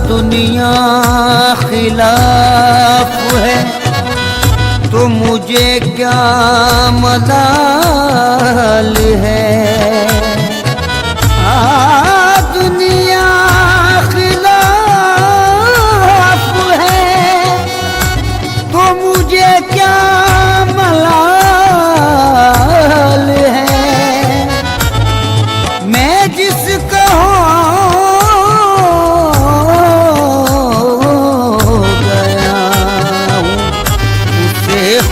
दुनिया खिलाफ है तो मुझे क्या मलाल है। दुनिया खिलाफ है तो मुझे क्या मलाल है। मैं जिसका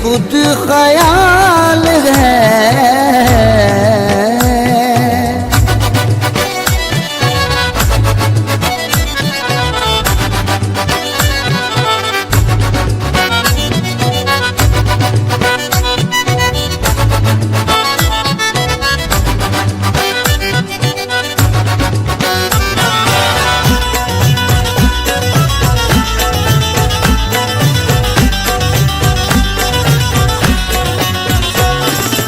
खुद ख्याल है।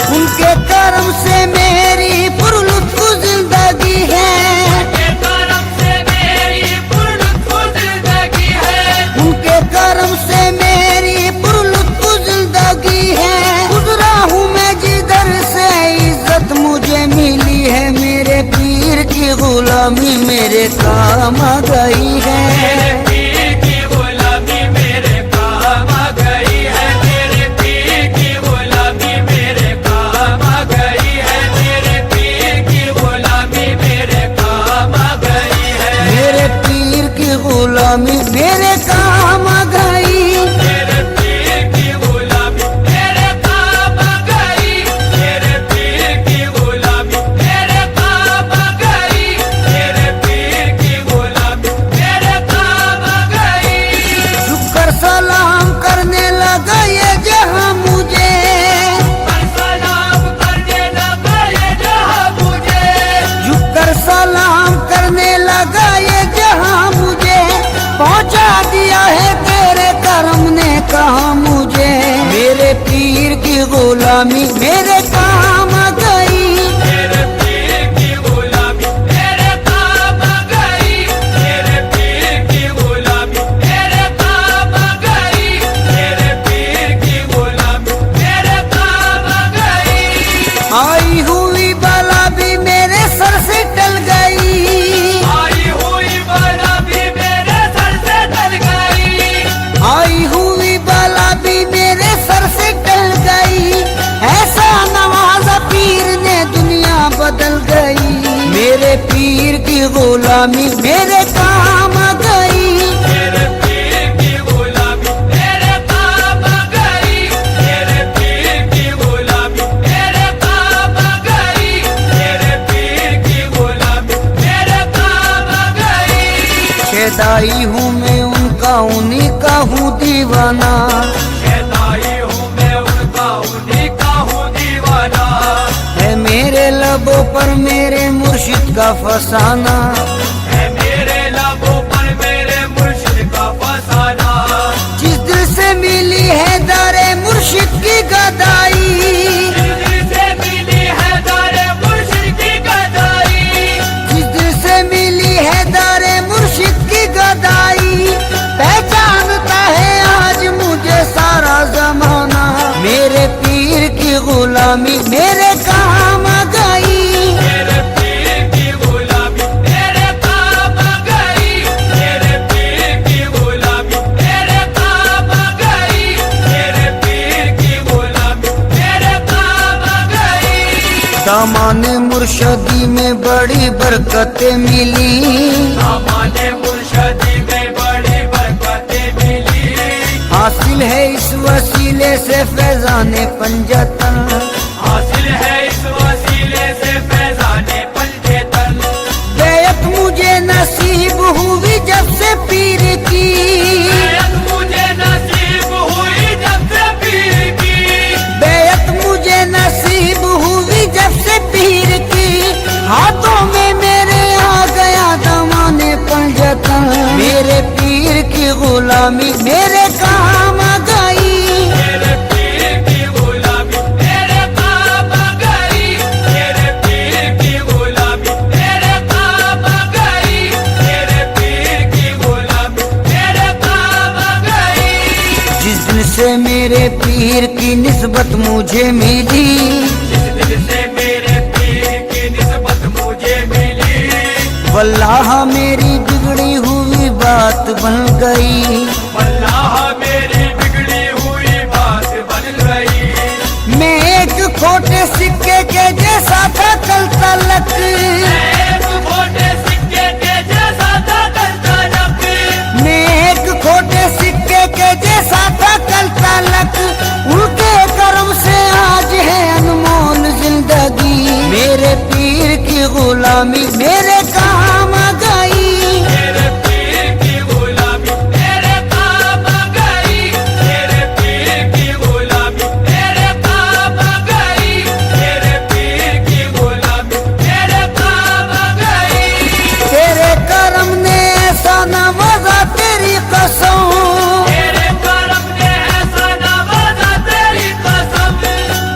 उनके कर्म से मेरी पुरलुत्फ जिंदगी है। उनके कर्म से मेरी पुरलुत्फ जिंदगी है। उनके कर्म से मेरी पुरलुत्फ जिंदगी है। गुजरा हूँ मैं जिधर से इज्जत मुझे मिली है। मेरे पीर की गुलामी मेरे काम आ गई है। गुलामी मेरे काम आ गई। मेरे पीर की गुलामी मेरे काम आ गई। मेरे पीर की गुलामी मेरे काम आ गई। मेरे पीर की गुलामी मेरे काम आ गई। झुककर सलाम करने लगा ये जहां मुझे। सलाम करने लगा ये जहां मुझे। झुककर सलाम करने लगा ये जहां मुझे। पहुंचा दिया है तेरे कर्म ने कहा मुझे। मेरे पीर की गुलामी मेरे काम आ गई। मेरे पीर की गुलामी मेरे काम आ गई। मेरे पीर की गुलामी मेरे काम आ गई। मेरे पीर की गुलामी मेरे काम आ गई। आई हुई बला भी मेरे सर से टल गई। आई हुई बला भी आई हुई बला भी मेरे सर से टल गई। ऐसा नवाजा पीर ने दुनिया बदल गई। मेरे पीर की गुलामी मेरे काम आ गई। मेरे पीर की गुलामी मेरे काम आ गई। मेरे पीर की गुलामी मेरे काम आ गई। मेरे पीर की गुलामी मेरे काम आ गई। शेदाई हूँ मैं उनका उन्हीं का हूँ दीवाना। शेदाई हूँ मैं उनका उन्हीं का हूँ दीवाना। है मेरे लबों पर मेरे मुर्शिद का फसाना। है मेरे लबों पर मेरे मुर्शिद का फसाना। जिस दिल से मिली है दारे मुर्शिद की गदाई। जिस दिल से मिली है दारे मुर्शिद की गदाई। जिस दिल से मिली है दारे मुर्शिद की गदाई। पहचानता है आज मुझे सारा जमाना। मेरे पीर की गुलामी मेरे काम आ गई। मेरे पीर की गुलामी मेरे काम आ गई। मेरे पीर की गुलामी मेरे काम आ गई। मेरे पीर की गुलामी मेरे काम आ गई। दामाने मुर्शदी में बड़ी बरकतें मिली। दामाने मुर्शदी में बड़ी बरकतें मिली। हासिल है इस वसीले से फैजाने पंजतन। हासिल है इस वसीले से फैजाने पंजतन। बेयत मुझे नसीब हुई गुलामी मेरे काम आ गई। मेरे पीर की गुलामी मेरे काम आ गई। मेरे पीर की गुलामी मेरे काम आ गई। मेरे पीर की गुलामी मेरे काम आ गई। जिस दिन से मेरे पीर की निस्बत मुझे मिली, जिस दिन से मेरे पीर की निस्बत मुझे मिली, वल्लाह मेरी बिगड़ी हुई बात बन गई। वल्लाह मेरी बिगड़ी हुई बात बन गई। मैं एक खोटे सिक्के के जैसा था कल तलक, एक खोटे सिक्के के जैसा था कल तलक। मैं एक खोटे सिक्के के जैसा था कल तलक। उनके कर्म से आज है अनमोल जिंदगी। मेरे पीर की गुलामी मेरे काम आ गई। मेरे पीर की गुलामी मेरे काम आ गई। मेरे पीर की गुलामी मेरे काम आ गई। मेरे पीर की गुलामी मेरे काम आ गई। तेरे कर्म ने ऐसा नवाजा तेरी कसम, तेरे करम ने ऐसा नवाजा तेरी कसम।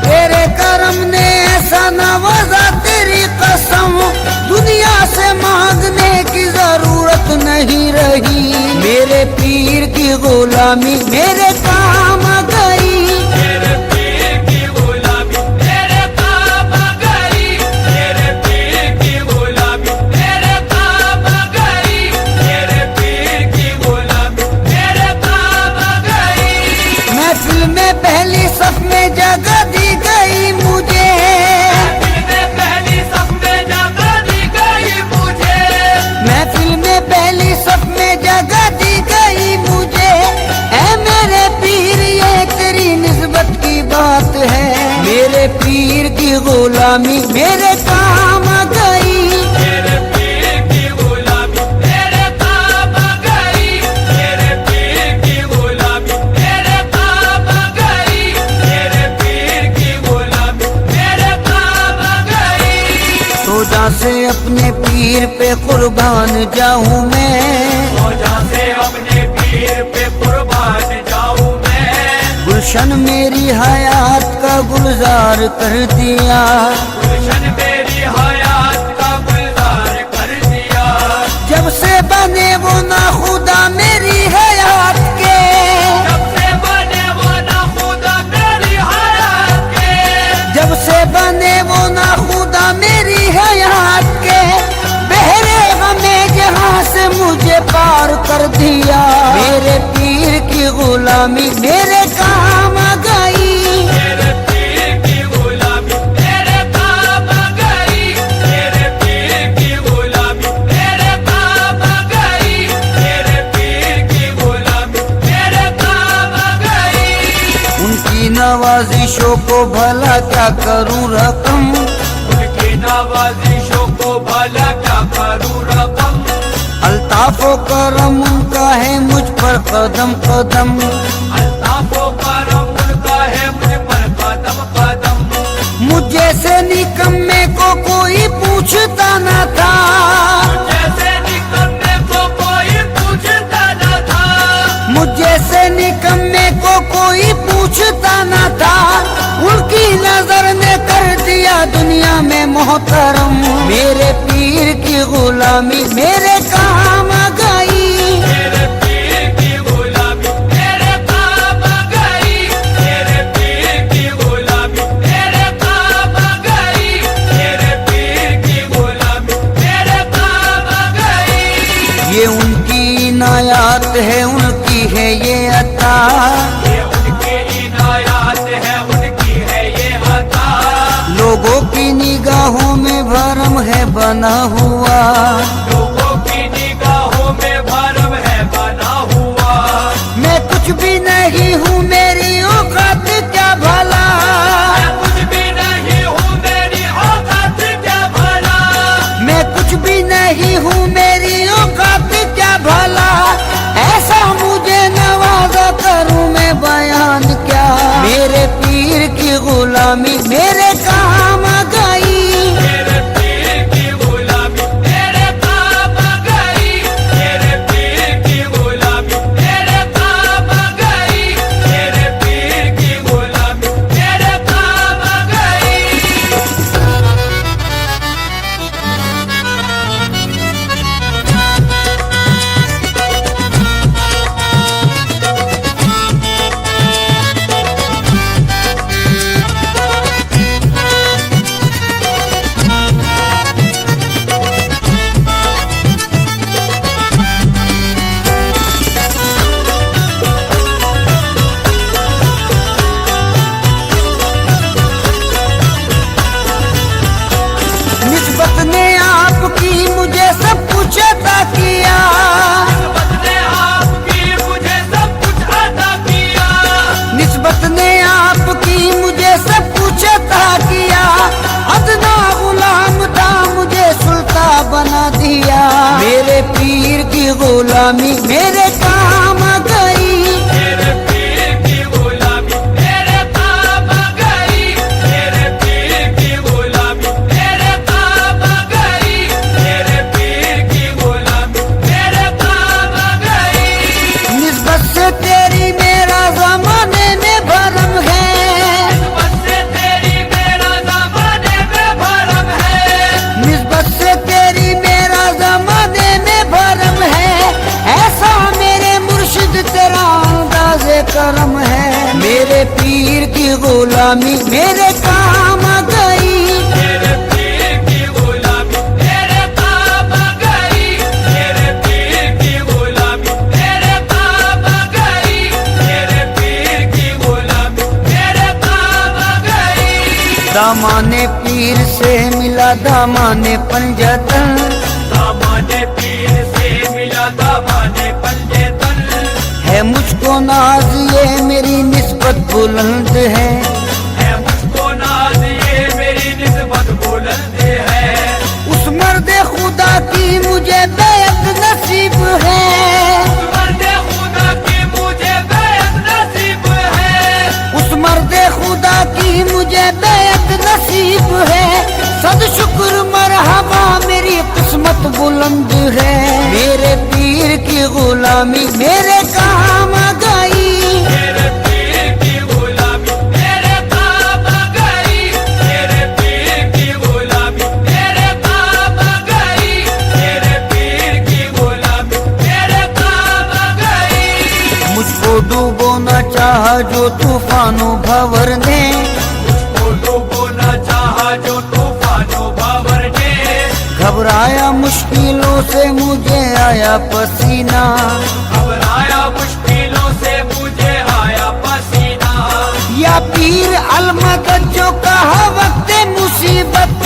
तेरे कर्म ने ऐसा नवाजा तेरी कसम। दुनिया से मांगने की जरूरत नहीं रही। मेरे पीर की गुलामी मेरे काम आ गई। मेरे पीर की गुलामी मेरे काम आ गई। मेरे पीर की गुलामी मेरे काम आ गई। मेरे पीर की गुलामी मेरे काम आ गई। महफिल में पहली सफ में जगह दी गई मुझे। दिल में पहली सफ में जगह दी गई मुझे। महफिल में पहली सफ में जगह दी गई मुझे। ऐ मेरे पीर ये तेरी निस्बत की बात है। मेरे पीर की गुलामी मेरे काम आ गई। मेरे पीर की गुलामी मेरे काम आ गई। मेरे पीर की गुलामी मेरे काम आ गई। मेरे पीर की गुलामी मेरे काम आ गई। सोजा से अपने पीर पे कुर्बान जाऊं मैं। मौजा से अपने पीर पे कुर्बान जाऊं मैं। गुलशन मेरी हयात का गुलजार कर दिया। गुलशन मेरी हयात का गुलजार कर दिया। जब से बने वो ना खुदा मेरी हयात के, जब से बने वो ना खुदा मेरी हयात के। जब से बने वो ना खुदा मेरी हयात के। बहरे हमें जहां से मुझे पार कर दिया। मेरे पीर की गुलामी मेरे काम आ गई। मेरे पीर की गुलामी मेरे काम आ गई। मेरे पीर की गुलामी मेरे काम आ गई। मेरे पीर की गुलामी मेरे काम आ गई। उनकी नवाजिशों को भला क्या करूं रकम। उनकी नवाजिशों को भला क्या करूं रकम। अल्ताफो करम उनका है मुझ पर कदम कदम। अल्ताफो करम उनका है मुझ पर कदम कदम। मुझ जैसे निकम्मे को कोई पूछता न था। जैसे निकम्मे को कोई पूछता न था। मुझ जैसे निकम्मे को कोई पूछता न था। उनकी नजर ने कर दिया दुनिया में मोहतरम। मेरे पीर की गुलामी मेरे काम आ गई। मेरे पीर की गुलामी मेरे काम आ गई। मेरे पीर की गुलामी मेरे काम आ गई। मेरे पीर की गुलामी मेरे काम आ गई। ये उनकी इनायत है उनकी है ये अता। ये उनकी इनायत है उनकी है ये अता। लोगों की निगाहों में भरम है बना हुआ। लोगों की निगाहों में भरम है बना हुआ। मैं कुछ भी नहीं हूँ मेरी औकात क्या भला। मैं कुछ भी नहीं हूँ मेरी औकात क्या भला। मैं कुछ भी नहीं हूँ मेरी औकात क्या भला। ऐसा मुझे नवाजा करूँ मैं बयान क्या। मेरे पीर की गुलामी मेरे काम आ गई। मेरे पीर की गुलामी मेरे काम गुलामी मेरे काम गई। मेरे पीर की गुलामी मेरे काम गई। मेरे पीर की गुलामी मेरे काम गई। मेरे पीर की गुलामी मेरे काम गई। निस्बत से तेरी मेरा जमाने में भरम है, निस्बत से तेरी मेरा ज़माने में भरम है। निस्बत से तेरी मेरा जमाने में भरम है। ऐसा मेरे मुर्शिद तेरा अंदाज़े करम है। मेरे पीर की गुलामी मेरे काम गई। मेरे पीर की गुलामी मेरे काम गई। मेरे पीर की गुलामी मेरे काम गई। मेरे पीर की गुलामी मेरे काम गई। दामाने पीर से मिला दामाने पंजतन, दामाने पीर से मिला दामाने पंजेतन। है मुझको नाज ये मेरी निस्बत बुलंद है। मुझको नाज ये मेरी निस्बत बुलंद है। उस मर्द खुदा की मुझे बेअत नसीब है। मर्द खुदा की मुझे बेअत नसीब है। उस मर्द खुदा की मुझे बेअत नसीब है। सद शुक्र मरहबा मेरी किस्मत बुलंद है। मेरे पीर की गुलामी मेरे काम गई। मेरे पीर की गुलामी मेरे काम गई। मेरे पीर की गुलामी मेरे काम गई। मेरे पीर की गुलामी मेरे काम गई। मुझको डूबोना चाहा जो तूफानों भंवर ने, मुझको डूबोना चाहा जो तूफानों भंवर ने। घबराया मुश्किलों से मुझे आया पसीना। घबराया मुश्किलों से मुझे आया पसीना। या पीर अलमदद जो कहा वक्त मुसीबत,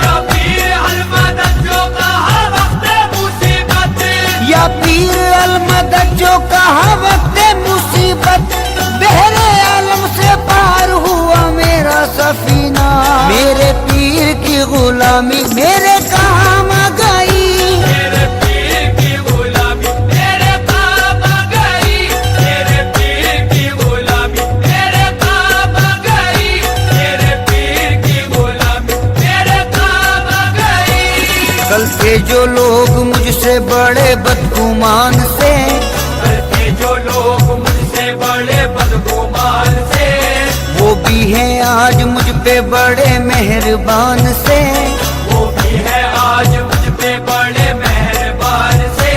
या पीर अलमदद जो कहा वक्त मुसीबत। या पीर अलमदद जो कहा वक्त मुसीबत। बहरे आलम से पार हुआ मेरा सफीना। मेरे पीर की गुलामी मेरे काम गई। मेरे पीर की गुलामी मेरे काम गई। मेरे पीर की गुलामी मेरे काम गई। मेरे पीर की गुलामी मेरे काम गई। कल के जो लोग मुझसे बड़े बदगुमान से, करके जो लोग मुझसे बड़े बदगुमान से। वो भी हैं आज मुझ पे बड़े मेहरबान से। वो भी है आज मुझ पे बड़े मेहरबान से।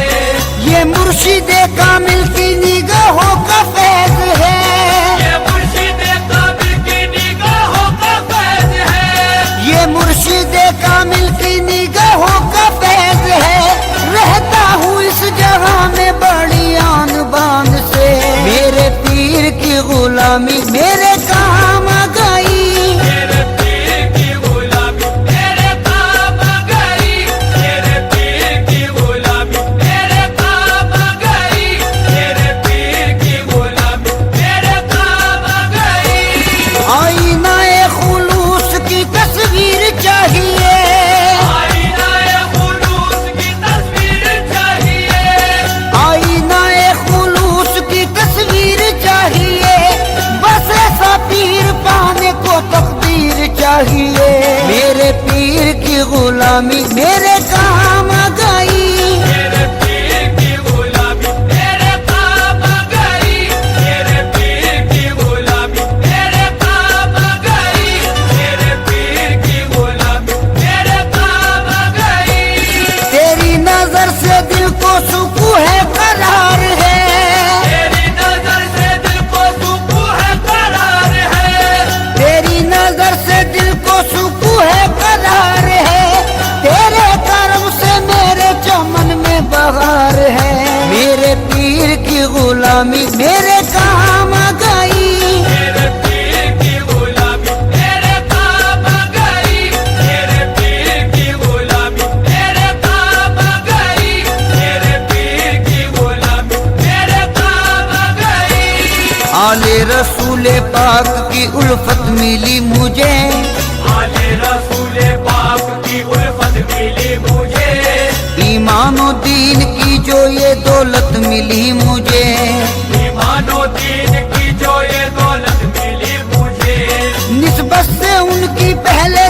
ये मुर्शिदे कामिल की निगाहों का फैज है। ये मुर्शिदे कामिल की निगाहों का फैज है। ये मुर्शिदे कामिल की निगाहों का फैज है। रहता हूँ इस जगह में बड़ी आन बान से। मेरे पीर की गुलामी मेरे काम गई। मेरे पीर की गुलामी मेरे काम गई। मेरे पीर की गुलामी मेरे काम गई। मेरे पीर की गुलामी मेरे काम गई। आईनाए खुलूस की तस्वीर चाहिए। आईनाए खुलूस की तस्वीर चाहिए। आईनाए खुलूस की तस्वीर चाहिए। बस ऐसा पीर पाने को तकदीर चाहिए। मेरे पीर की गुलामी मेरे काम गई। मेरे पीर की गुलामी मेरे काम गई। मेरे पीर की गुलामी मेरे काम गई। मेरे पीर की गुलामी मेरे काम गई। तेरी नजर से दिल को सुकून है करार है। तेरी नजर से दिल को सुकून है करार है। तेरी नजर से दिल को सुकून है करार है। तेरे करम से मेरे चमन में बहार है। मेरे पीर की गुलामी मेरे काम गई। मेरे पीर की गुलामी मेरे काम गई। मेरे पीर की गुलामी मेरे काम गई। मेरे पीर की गुलामी मेरे काम गई। आले रसूले पाक की उल्फत मिली मुझे। आले रसूले पाक की उल्फत मिली मुझे। ईमानो दीन की जो ये दौलत मिली मुझे, ईमानो दीन की जो ये दौलत मिली मुझे, निस्बत से उनकी पहले